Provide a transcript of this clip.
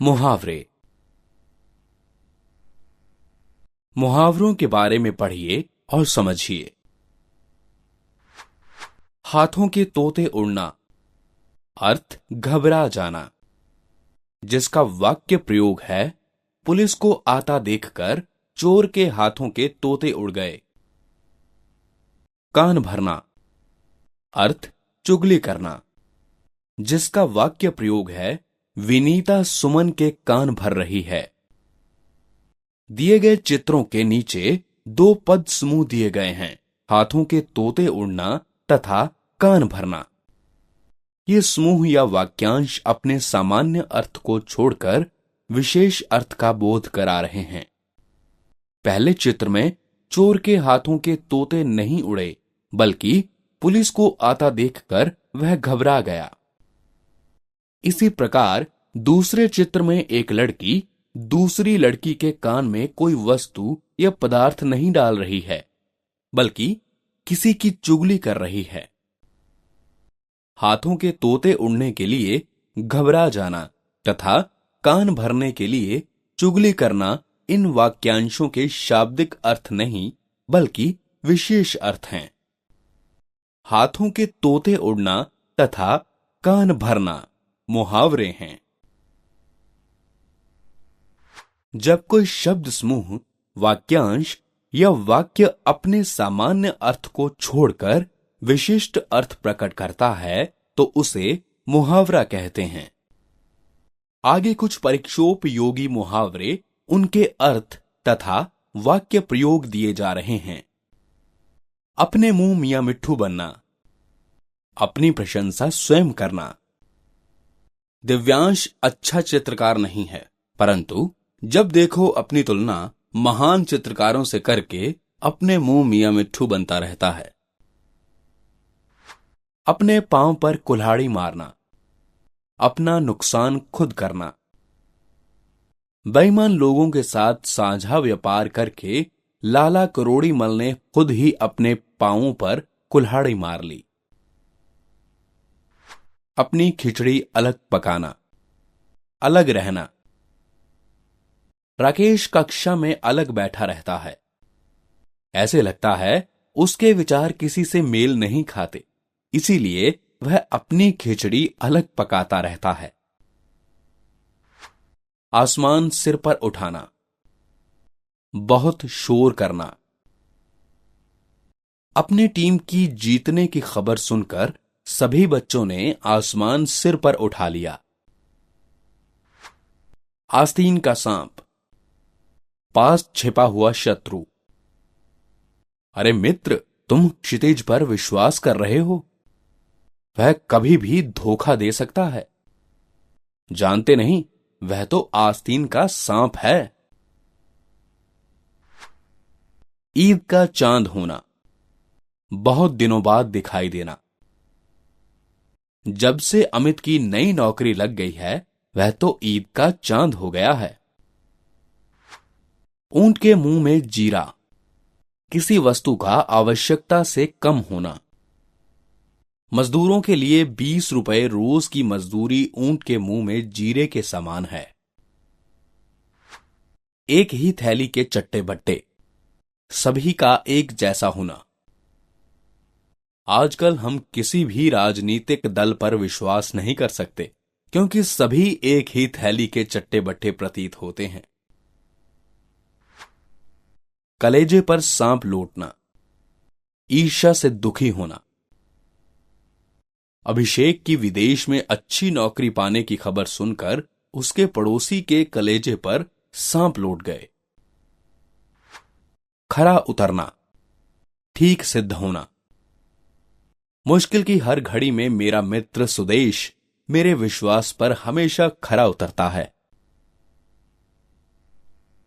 मुहावरे। मुहावरों के बारे में पढ़िए और समझिए। हाथों के तोते उड़ना, अर्थ घबरा जाना। जिसका वाक्य प्रयोग है, पुलिस को आता देखकर चोर के हाथों के तोते उड़ गए। कान भरना, अर्थ चुगली करना। जिसका वाक्य प्रयोग है, विनीता सुमन के कान भर रही है। दिए गए चित्रों के नीचे दो पद समूह दिए गए हैं, हाथों के तोते उड़ना तथा कान भरना। ये समूह या वाक्यांश अपने सामान्य अर्थ को छोड़कर विशेष अर्थ का बोध करा रहे हैं। पहले चित्र में चोर के हाथों के तोते नहीं उड़े, बल्कि पुलिस को आता देखकर वह घबरा गया। इसी प्रकार दूसरे चित्र में एक लड़की दूसरी लड़की के कान में कोई वस्तु या पदार्थ नहीं डाल रही है, बल्कि किसी की चुगली कर रही है। हाथों के तोते उड़ने के लिए घबरा जाना तथा कान भरने के लिए चुगली करना इन वाक्यांशों के शाब्दिक अर्थ नहीं, बल्कि विशेष अर्थ हैं। हाथों के तोते उड़ना तथा कान भरना मुहावरे हैं। जब कोई शब्द समूह, वाक्यांश या वाक्य अपने सामान्य अर्थ को छोड़कर विशिष्ट अर्थ प्रकट करता है, तो उसे मुहावरा कहते हैं। आगे कुछ परीक्षोपयोगी मुहावरे, उनके अर्थ तथा वाक्य प्रयोग दिए जा रहे हैं। अपने मुंह मियां मिट्ठू बनना, अपनी प्रशंसा स्वयं करना। दिव्यांश अच्छा चित्रकार नहीं है, परंतु जब देखो अपनी तुलना महान चित्रकारों से करके अपने मुंह मियां मिट्ठू बनता रहता है। अपने पांव पर कुल्हाड़ी मारना, अपना नुकसान खुद करना। बेईमान लोगों के साथ साझा व्यापार करके लाला करोड़ी मल ने खुद ही अपने पांवों पर कुल्हाड़ी मार ली। अपनी खिचड़ी अलग पकाना, अलग रहना। राकेश कक्षा में अलग बैठा रहता है। ऐसे लगता है उसके विचार किसी से मेल नहीं खाते, इसीलिए वह अपनी खिचड़ी अलग पकाता रहता है। आसमान सिर पर उठाना, बहुत शोर करना। अपनी टीम की जीतने की खबर सुनकर सभी बच्चों ने आसमान सिर पर उठा लिया। आस्तीन का सांप, पास छिपा हुआ शत्रु। अरे मित्र, तुम क्षितिज पर विश्वास कर रहे हो? वह कभी भी धोखा दे सकता है। जानते नहीं, वह तो आस्तीन का सांप है। ईद का चांद होना, बहुत दिनों बाद दिखाई देना। जब से अमित की नई नौकरी लग गई है, वह तो ईद का चांद हो गया है। ऊंट के मुंह में जीरा, किसी वस्तु का आवश्यकता से कम होना। मजदूरों के लिए 20 रुपए रोज की मजदूरी ऊंट के मुंह में जीरे के समान है। एक ही थैली के चट्टे बट्टे, सभी का एक जैसा होना। आजकल हम किसी भी राजनीतिक दल पर विश्वास नहीं कर सकते, क्योंकि सभी एक ही थैली के चट्टे बट्टे प्रतीत होते हैं। कलेजे पर सांप लौटना, ईर्ष्या से दुखी होना। अभिषेक की विदेश में अच्छी नौकरी पाने की खबर सुनकर उसके पड़ोसी के कलेजे पर सांप लौट गए। खरा उतरना, ठीक सिद्ध होना। मुश्किल की हर घड़ी में मेरा मित्र सुदेश मेरे विश्वास पर हमेशा खरा उतरता है।